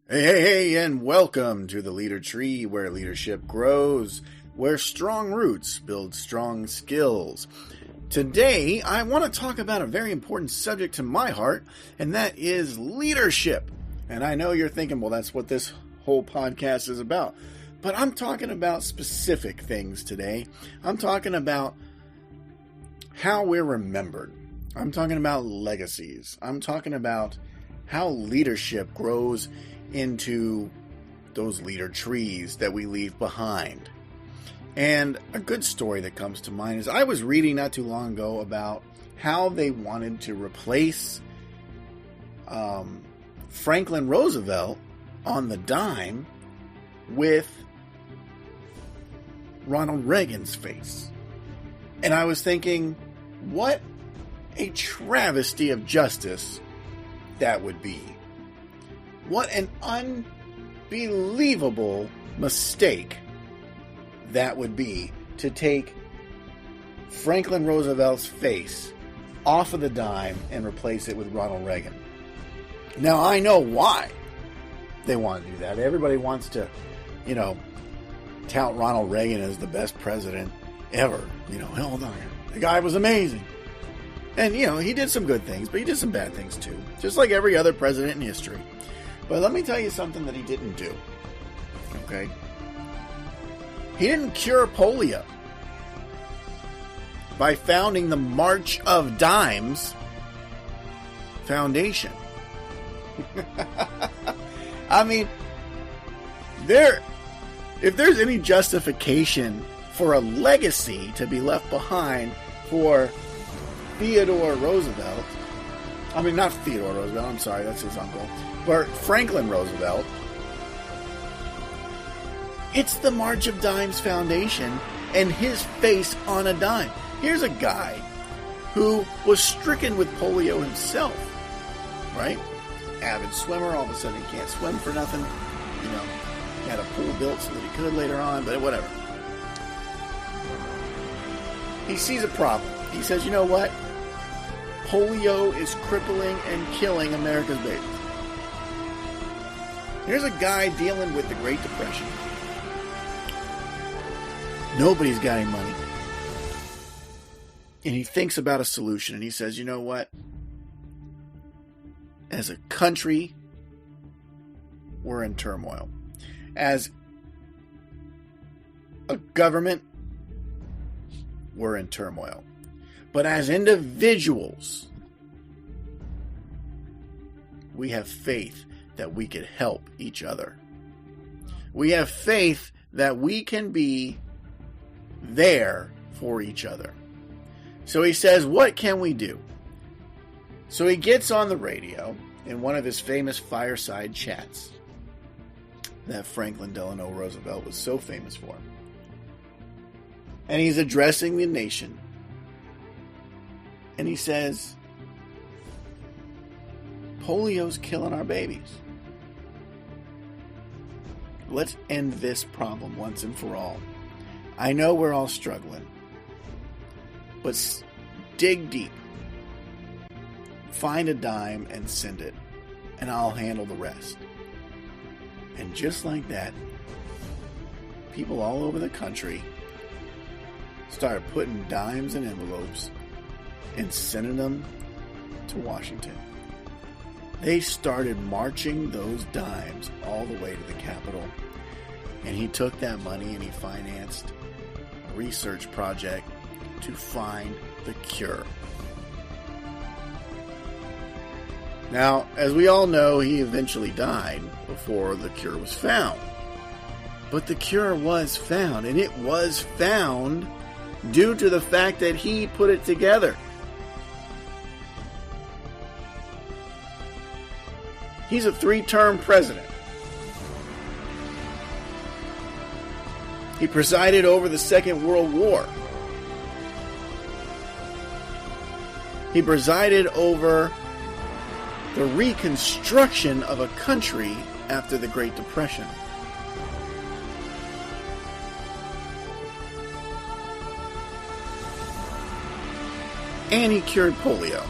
Hey, and welcome to the Leader Tree, where leadership grows, where strong roots build strong skills. Today, I want to talk about a very important subject to my heart, and that is leadership. And I know you're thinking, well, that's what this whole podcast is about. But I'm talking about specific things today. I'm talking about how we're remembered. I'm talking about legacies. I'm talking about how leadership grows into those leader trees that we leave behind. And a good story that comes to mind is I was reading not too long ago about how they wanted to replace Franklin Roosevelt on the dime with Ronald Reagan's face. And I was thinking, what a travesty of justice that would be. What an unbelievable mistake that would be to take Franklin Roosevelt's face off of the dime and replace it with Ronald Reagan. Now, I know why they want to do that. Everybody wants to, tout Ronald Reagan as the best president ever. Hold on. The guy was amazing. And, he did some good things, but he did some bad things too. Just like every other president in history. But let me tell you something that he didn't do. Okay? He didn't cure polio by founding the March of Dimes Foundation. I mean, if there's any justification for a legacy to be left behind for Theodore Roosevelt, I mean, not Theodore Roosevelt, I'm sorry, that's his uncle, but Franklin Roosevelt, it's the March of Dimes Foundation and his face on a dime. Here's a guy who was stricken with polio himself, right? Avid swimmer, all of a sudden he can't swim for nothing. He had a pool built so that he could later on, but whatever. He sees a problem. He says, you know what? Polio is crippling and killing America's babies. Here's a guy dealing with the Great Depression. Nobody's got any money. And he thinks about a solution and he says, you know what? As a country, we're in turmoil. As a government, we're in turmoil. But as individuals, we have faith that we could help each other. We have faith that we can be there for each other. So he says, what can we do? So he gets on the radio in one of his famous fireside chats that Franklin Delano Roosevelt was so famous for. And he's addressing the nation. And he says, polio's killing our babies. Let's end this problem once and for all. I know we're all struggling, but dig deep. Find a dime and send it, and I'll handle the rest. And just like that, people all over the country started putting dimes in envelopes and sending them to Washington. They started marching those dimes all the way to the Capitol. And he took that money and he financed a research project to find the cure. Now, as we all know, he eventually died before the cure was found. But the cure was found, and it was found due to the fact that he put it together. He's a 3-term president. He presided over the Second World War. He presided over the reconstruction of a country after the Great Depression. And he cured polio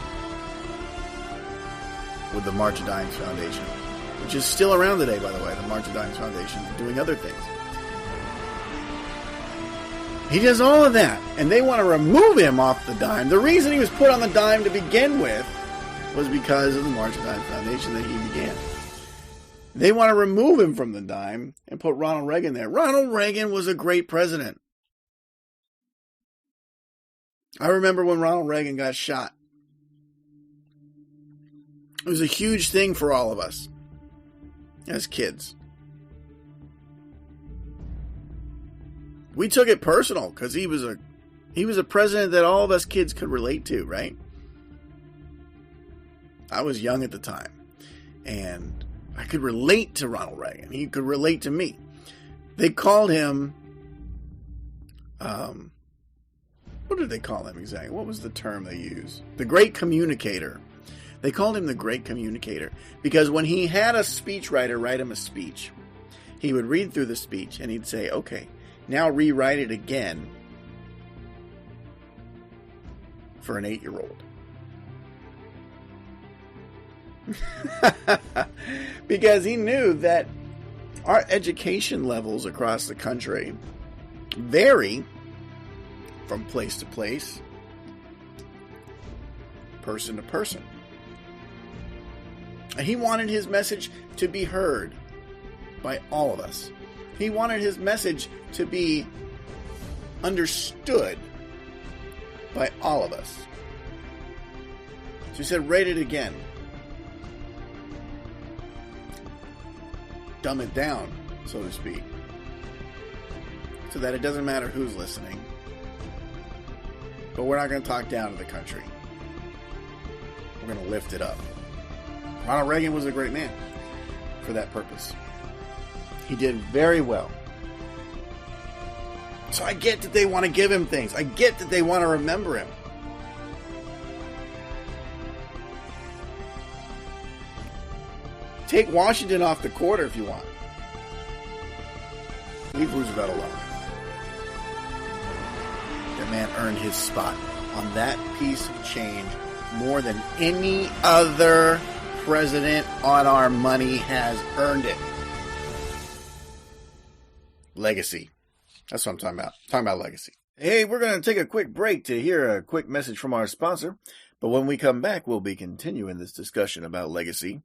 with the March of Dimes Foundation. which is still around today, by the way, the March of Dimes Foundation, doing other things. He does all of that, and they want to remove him off the dime. The reason he was put on the dime to begin with was because of the March of Dimes Foundation that he began. They want to remove him from the dime and put Ronald Reagan there. Ronald Reagan was a great president. I remember when Ronald Reagan got shot. It was a huge thing for all of us as kids. We took it personal because he was a president that all of us kids could relate to, right? I was young at the time, and I could relate to Ronald Reagan. He could relate to me. They called him, what did they call him exactly? What was the term they used? The Great Communicator. They called him the Great Communicator because when he had a speechwriter write him a speech, he would read through the speech and he'd say, okay, now rewrite it again for an 8-year-old. Because he knew that our education levels across the country vary from place to place, person to person. And he wanted his message to be heard by all of us. He wanted his message to be understood by all of us. So he said, write it again. Dumb it down, so to speak. So that it doesn't matter who's listening. But we're not going to talk down to the country. We're going to lift it up. Ronald Reagan was a great man for that purpose. He did very well. So I get that they want to give him things. I get that they want to remember him. Take Washington off the quarter if you want. Leave Roosevelt alone. That man earned his spot on that piece of change more than any other president on our money has earned it. Legacy. That's what I'm talking about. Talking about legacy. Hey, we're going to take a quick break to hear a quick message from our sponsor. But when we come back, we'll be continuing this discussion about legacy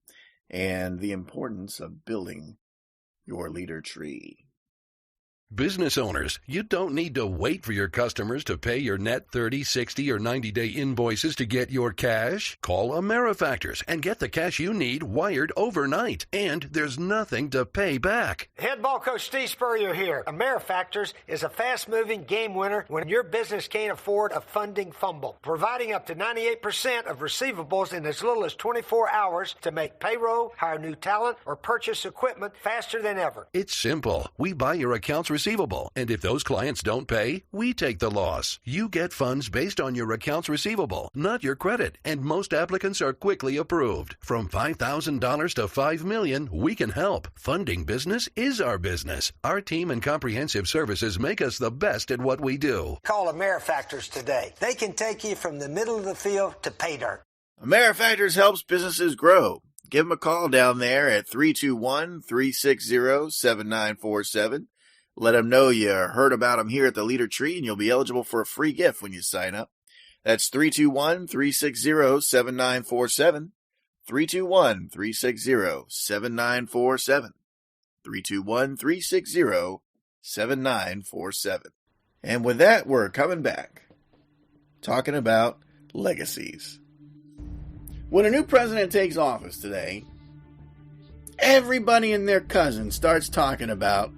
and the importance of building your leader tree. Business owners, you don't need to wait for your customers to pay your net 30, 60, or 90-day invoices to get your cash. Call AmeriFactors and get the cash you need wired overnight. And there's nothing to pay back. Head ball coach Steve Spurrier here. AmeriFactors is a fast-moving game winner when your business can't afford a funding fumble, providing up to 98% of receivables in as little as 24 hours to make payroll, hire new talent, or purchase equipment faster than ever. It's simple. We buy your accounts receivable, and if those clients don't pay, we take the loss. You get funds based on your accounts receivable, not your credit, and most applicants are quickly approved. From $5,000 to $5 million, we can help. Funding business is our business. Our team and comprehensive services make us the best at what we do. Call AmeriFactors today. They can take you from the middle of the field to pay dirt. AmeriFactors helps businesses grow. Give them a call down there at 321-360-7947. Let them know you heard about them here at the Leader Tree, and you'll be eligible for a free gift when you sign up. That's 321-360-7947. 321-360-7947. 321-360-7947. And with that, we're coming back, talking about legacies. When a new president takes office today, everybody and their cousin starts talking about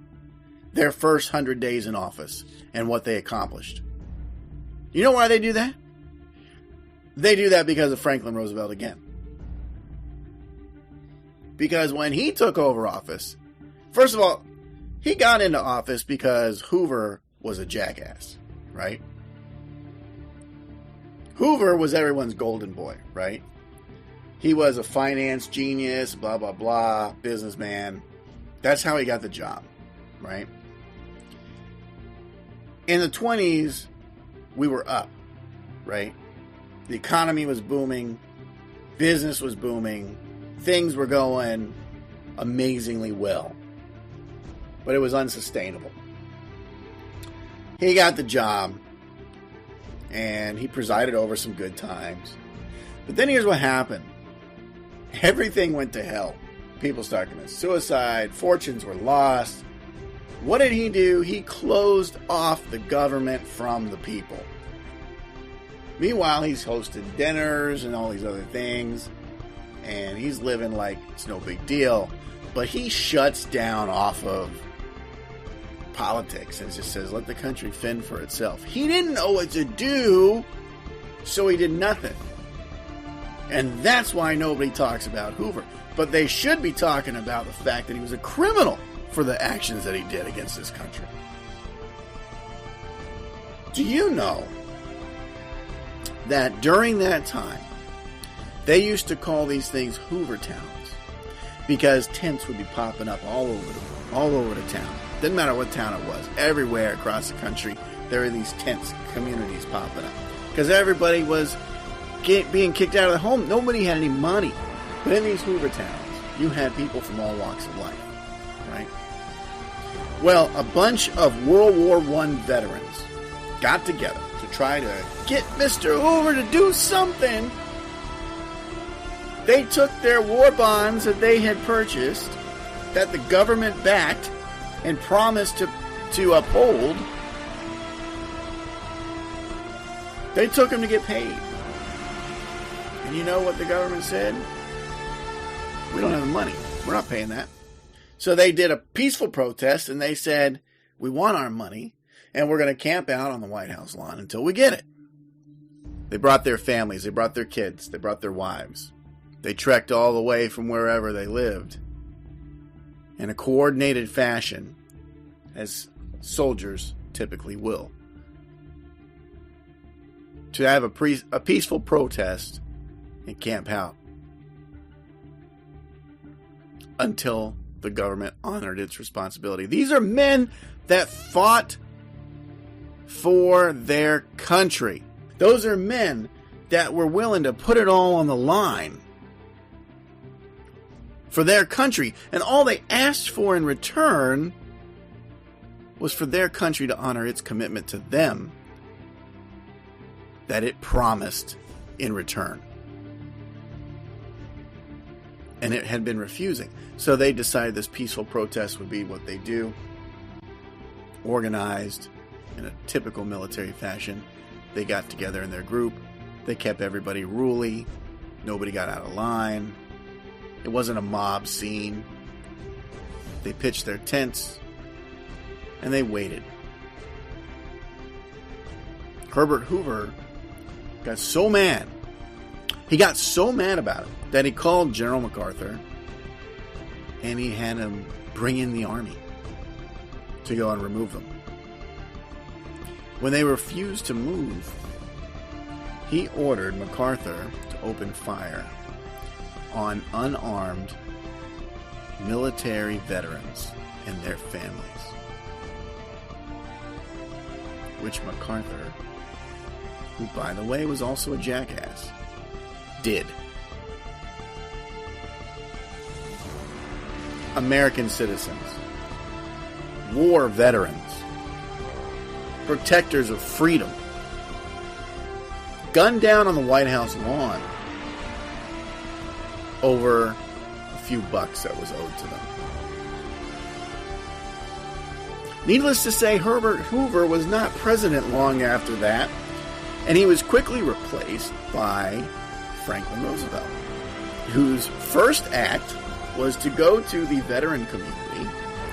their first 100 days in office and what they accomplished. You know why they do that? They do that because of Franklin Roosevelt again. Because when he took over office, first of all, he got into office because Hoover was a jackass, right? Hoover was everyone's golden boy, right? He was a finance genius, blah, blah, blah, businessman. That's how he got the job, right? In the 20s, we were up, right? The economy was booming. Business was booming. Things were going amazingly well. But it was unsustainable. He got the job, and he presided over some good times. But then here's what happened. Everything went to hell. People started committing suicide. Fortunes were lost. What did he do? He closed off the government from the people. Meanwhile, he's hosted dinners and all these other things. And he's living like it's no big deal. But he shuts down off of politics and just says, let the country fend for itself. He didn't know what to do, so he did nothing. And that's why nobody talks about Hoover. But they should be talking about the fact that he was a criminal for the actions that he did against this country. Do you know that during that time, they used to call these things Hoover Towns because tents would be popping up all over the town. Didn't matter what town it was. Everywhere across the country, there were these tents, communities popping up. Because everybody was being kicked out of their home. Nobody had any money. But in these Hoover Towns, you had people from all walks of life. Right? Well, a bunch of World War I veterans got together to try to get Mr. Hoover to do something. They took their war bonds that they had purchased, that the government backed and promised to uphold. They took them to get paid. And you know what the government said? We don't have the money. We're not paying that. So they did a peaceful protest and they said, we want our money and we're going to camp out on the White House lawn until we get it. They brought their families. They brought their kids. They brought their wives. They trekked all the way from wherever they lived in a coordinated fashion, as soldiers typically will, to have a peaceful protest and camp out until the government honored its responsibility. These are men that fought for their country. Those are men that were willing to put it all on the line for their country. And all they asked for in return was for their country to honor its commitment to them that it promised in return. And it had been refusing. So they decided this peaceful protest would be what they do. Organized in a typical military fashion. They got together in their group. They kept everybody ruly. Nobody got out of line. It wasn't a mob scene. They pitched their tents and they waited. Herbert Hoover got so mad. He got so mad about it that he called General MacArthur and he had him bring in the army to go and remove them. When they refused to move, he ordered MacArthur to open fire on unarmed military veterans and their families, which MacArthur, who by the way was also a jackass, did. American citizens, war veterans, protectors of freedom, gunned down on the White House lawn over a few bucks that was owed to them. Needless to say, Herbert Hoover was not president long after that, and he was quickly replaced by Franklin Roosevelt, whose first act was to go to the veteran community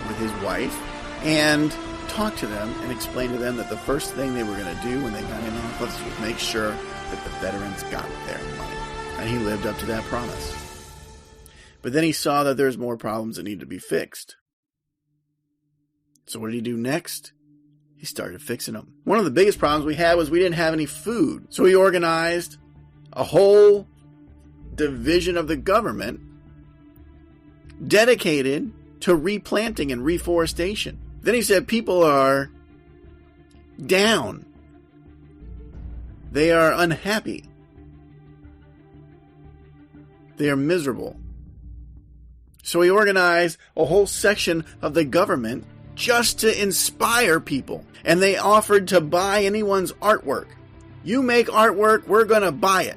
with his wife and talk to them and explain to them that the first thing they were going to do when they got in office was make sure that the veterans got their money. And he lived up to that promise. But then he saw that there's more problems that need to be fixed. So what did he do next? He started fixing them. One of the biggest problems we had was we didn't have any food. So he organized a whole division of the government dedicated to replanting and reforestation. Then he said people are down. They are unhappy. They are miserable. So he organized a whole section of the government just to inspire people. And they offered to buy anyone's artwork. You make artwork, we're going to buy it.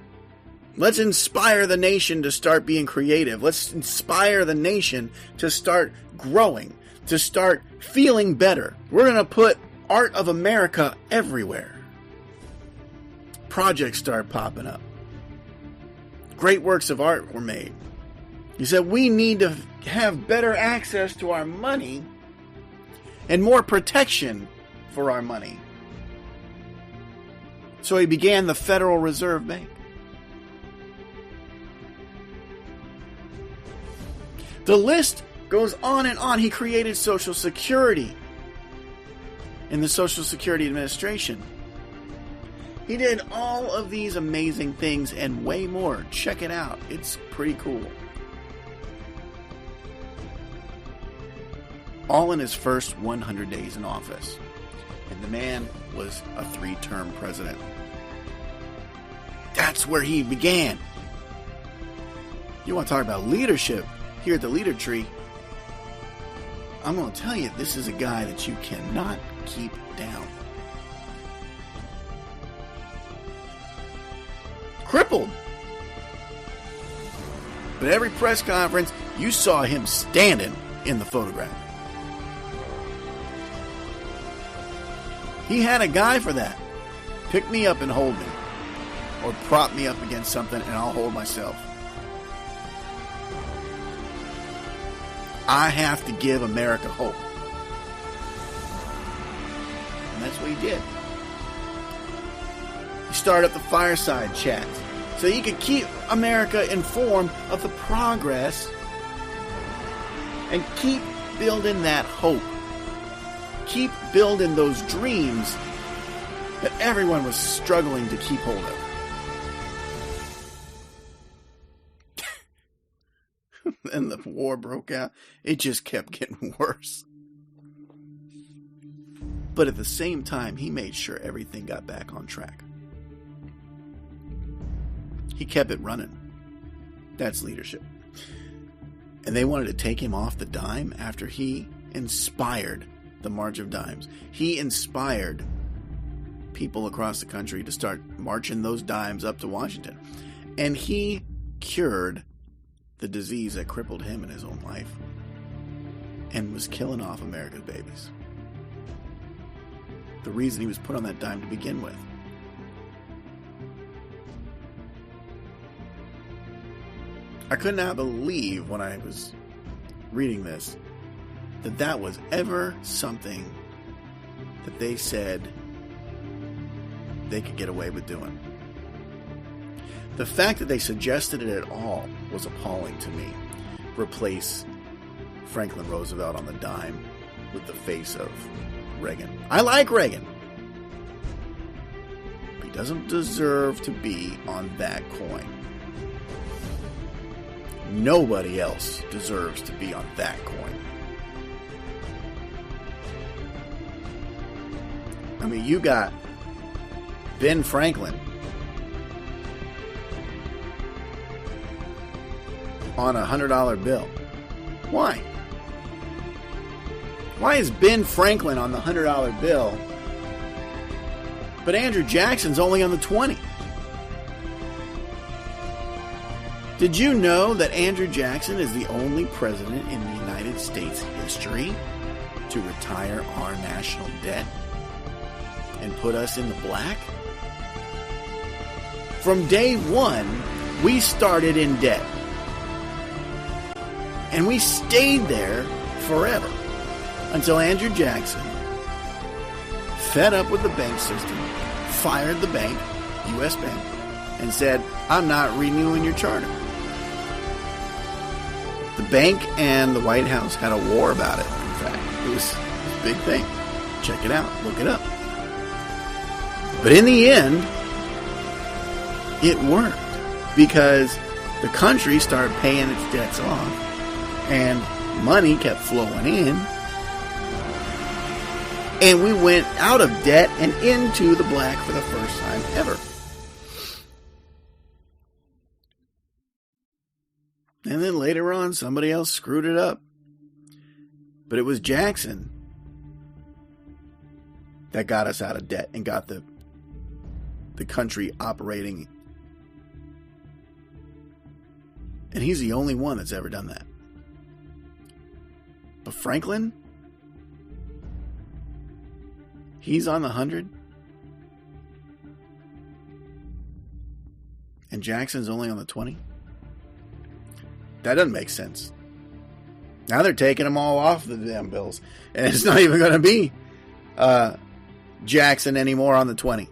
Let's inspire the nation to start being creative. Let's inspire the nation to start growing, to start feeling better. We're going to put art of America everywhere. Projects start popping up. Great works of art were made. He said we need to have better access to our money and more protection for our money. So he began the Federal Reserve Bank. The list goes on and on. He created Social Security in the Social Security Administration. He did all of these amazing things and way more. Check it out. It's pretty cool. All in his first 100 days in office. And the man was a 3-term president. That's where he began. You want to talk about leadership here at the Leader Tree? I'm going to tell you, this is a guy that you cannot keep down. Crippled. But every press conference, you saw him standing in the photograph. He had a guy for that. Pick me up and hold me. Or prop me up against something and I'll hold myself. I have to give America hope. And that's what he did. He started up the fireside chats so he could keep America informed of the progress and keep building that hope. Keep building those dreams that everyone was struggling to keep hold of. And the war broke out. It just kept getting worse. But at the same time, he made sure everything got back on track. He kept it running. That's leadership. And they wanted to take him off the dime after he inspired the March of Dimes. He inspired people across the country to start marching those dimes up to Washington. And he cured the disease that crippled him in his own life and was killing off America's babies. The reason he was put on that dime to begin with. I could not believe when I was reading this that was ever something that they said they could get away with doing. The fact that they suggested it at all was appalling to me. Replace Franklin Roosevelt on the dime with the face of Reagan. I like Reagan. But he doesn't deserve to be on that coin. Nobody else deserves to be on that coin. I mean, you got Ben Franklin on a $100 bill. Why? Why is Ben Franklin on the $100 bill, but Andrew Jackson's only on the 20? Did you know that Andrew Jackson is the only president in the United States history to retire our national debt and put us in the black? From day one, we started in debt. And we stayed there forever until Andrew Jackson, fed up with the bank system, fired the bank, U.S. Bank, and said, I'm not renewing your charter. The bank and the White House had a war about it, in fact. It was a big thing. Check it out. Look it up. But in the end, it worked because the country started paying its debts off. And money kept flowing in. And we went out of debt and into the black for the first time ever. And then later on, somebody else screwed it up. But it was Jackson that got us out of debt and got the country operating. And he's the only one that's ever done that. But Franklin, he's on the 100. And Jackson's only on the 20. That doesn't make sense. Now they're taking them all off the damn bills. And it's not even going to be Jackson anymore on the 20.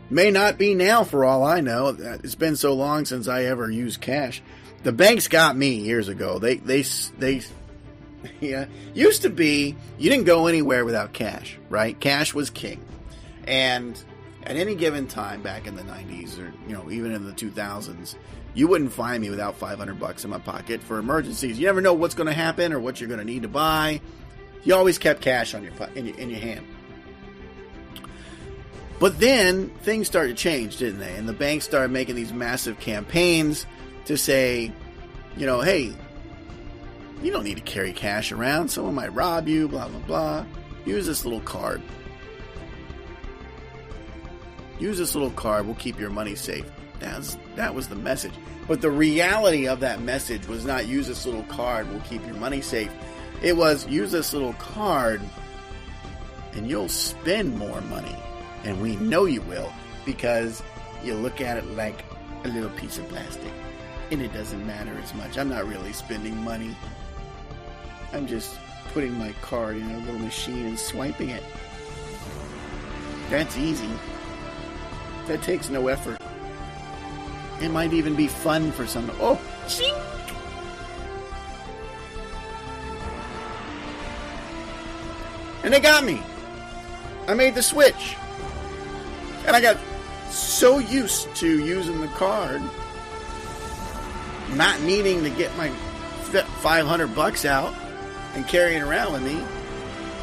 May not be now for all I know. It's been so long since I ever used cash. The banks got me years ago. They yeah, used to be you didn't go anywhere without cash, right? Cash was king. And at any given time back in the 90s or even in the 2000s, you wouldn't find me without $500 in my pocket for emergencies. You never know what's going to happen or what you're going to need to buy. You always kept cash on in your hand. But then things started to change, didn't they? And the banks started making these massive campaigns to say, hey, you don't need to carry cash around. Someone might rob you, blah, blah, blah. Use this little card. Use this little card. We'll keep your money safe. That was the message. But the reality of that message was not use this little card. We'll keep your money safe. It was use this little card and you'll spend more money. And we know you will because you look at it like a little piece of plastic. And it doesn't matter as much. I'm not really spending money. I'm just putting my card in a little machine and swiping it. That's easy. That takes no effort. It might even be fun for some. Oh, ching! And they got me. I made the switch. And I got so used to using the card, not needing to get my $500 out and carry it around with me,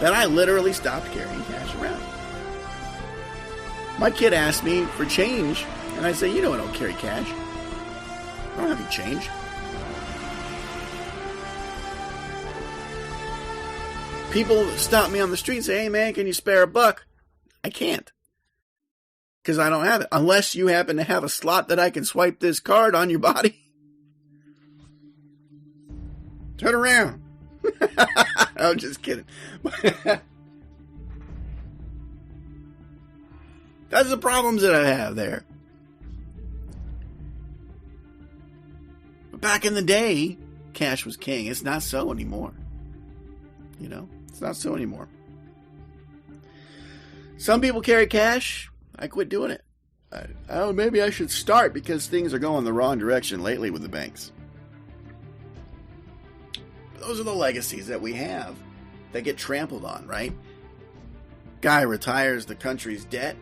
that I literally stopped carrying cash around. My kid asked me for change, and I say, I don't carry cash. I don't have any change. People stop me on the street and say, hey man, can you spare $1? I can't. Because I don't have it. Unless you happen to have a slot that I can swipe this card on your body. Turn around. I'm just kidding. That's the problems that I have there. But back in the day, cash was king. It's not so anymore. It's not so anymore. Some people carry cash. I quit doing it. Maybe I should start because things are going the wrong direction lately with the banks. Those are the legacies that we have that get trampled on, right? Guy retires the country's debt,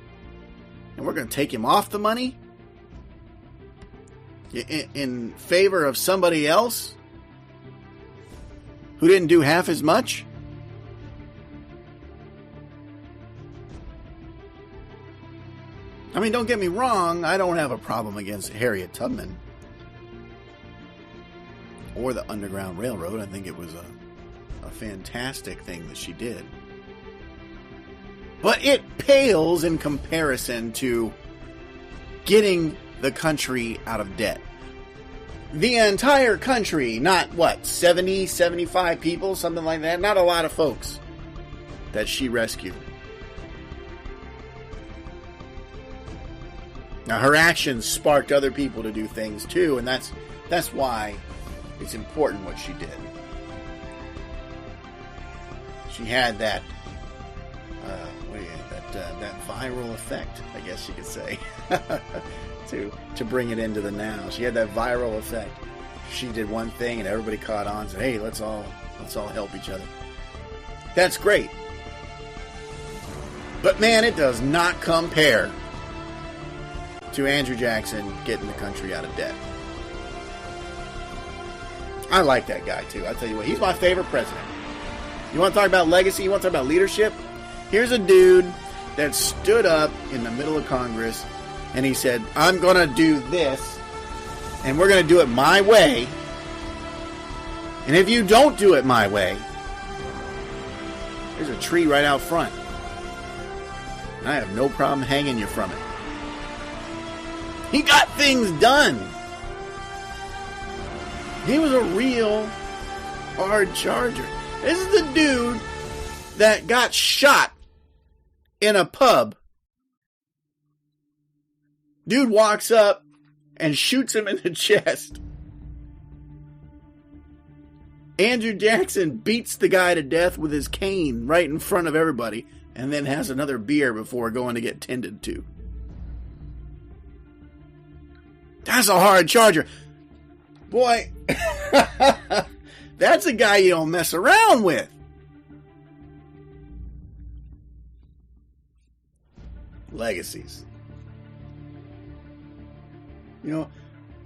and we're going to take him off the money in favor of somebody else who didn't do half as much? I mean, don't get me wrong, I don't have a problem against Harriet Tubman or the Underground Railroad. I think it was a fantastic thing that she did. But it pales in comparison to getting the country out of debt. The entire country, not 70, 75 people, something like that. Not a lot of folks that she rescued. Now, her actions sparked other people to do things too, and that's why it's important what she did. She had that that viral effect, I guess you could say, to bring it into the now. She had that viral effect. She did one thing, and everybody caught on and said, "Hey, let's all help each other." That's great, but man, it does not compare to Andrew Jackson getting the country out of debt. I like that guy too. I tell you what, he's my favorite president. You want to talk about legacy? You want to talk about leadership? Here's a dude that stood up in the middle of Congress and he said, I'm going to do this And we're going to do it my way. And if you don't do it my way, there's a tree right out front. And I have no problem hanging you from it. He got things done. He was a real hard charger. This is the dude that got shot in a pub. Dude walks up and shoots him in the chest. Andrew Jackson beats the guy to death with his cane right in front of everybody and then has another beer before going to get tended to. That's a hard charger. Boy, that's a guy you don't mess around with. Legacies. You know,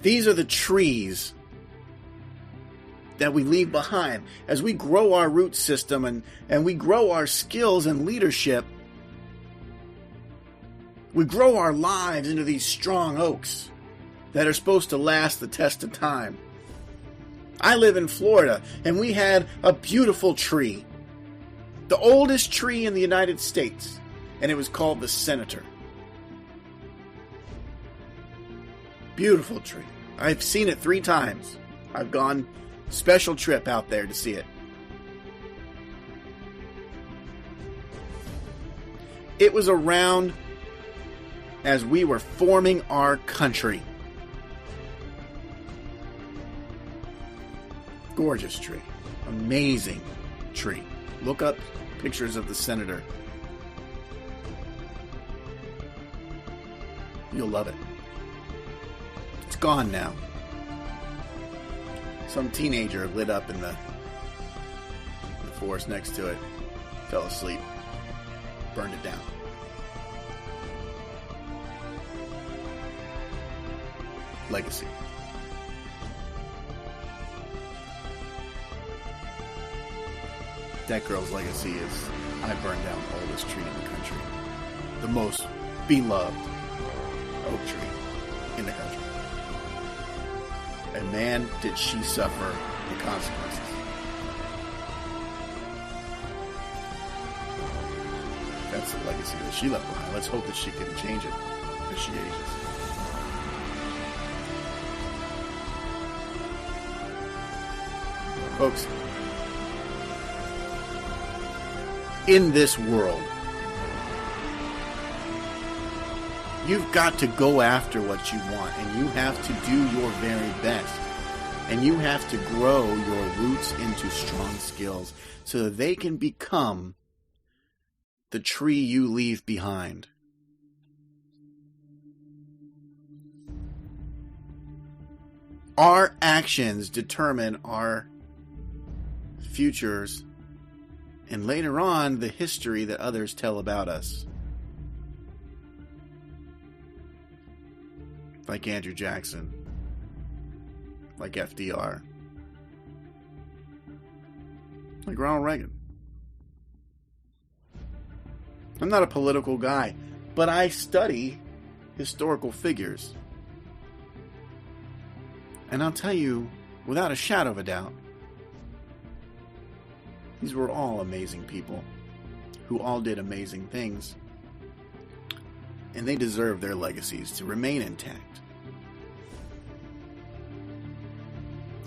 these are the trees that we leave behind as we grow our root system and we grow our skills and leadership. We grow our lives into these strong oaks that are supposed to last the test of time. I live in Florida, and we had a beautiful tree. The oldest tree in the United States, and it was called the Senator. Beautiful tree. I've seen it 3 times. I've gone special trip out there to see it. It was around as we were forming our country. Gorgeous tree. Amazing tree. Look up pictures of the Senator. You'll love it. It's gone now. Some teenager lit up in the forest next to it, fell asleep, burned it down. Legacy. That girl's legacy is, I burned down the oldest tree in the country. The most beloved oak tree in the country. And man, did she suffer the consequences. That's the legacy that she left behind. Let's hope that she can change it as she ages. Folks, in this world, you've got to go after what you want, and you have to do your very best. And you have to grow your roots into strong skills so that they can become the tree you leave behind. Our actions determine our futures and later on the history that others tell about us. Like Andrew Jackson. Like FDR. Like Ronald Reagan. I'm not a political guy, but I study historical figures. And I'll tell you, without a shadow of a doubt, these were all amazing people who all did amazing things. And they deserve their legacies to remain intact.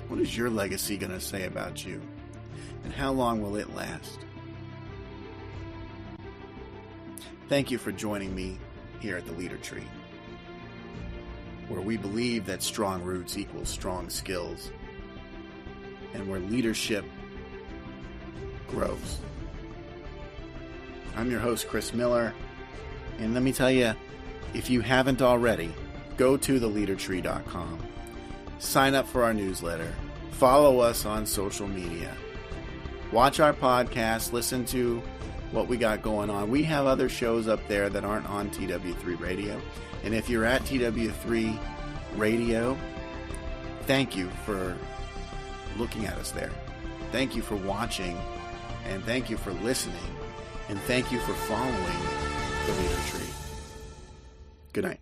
What is your legacy going to say about you? And how long will it last? Thank you for joining me here at the Leader Tree, where we believe that strong roots equals strong skills, and where leadership grows. I'm your host, Chris Miller, and let me tell you, if you haven't already, go to theleadertree.com. Sign up for our newsletter. Follow us on social media. Watch our podcast. Listen to what we got going on. We have other shows up there that aren't on TW3 Radio. And if you're at TW3 Radio, thank you for looking at us there. Thank you for watching. And thank you for listening. And thank you for following the Leader Tree. Good night.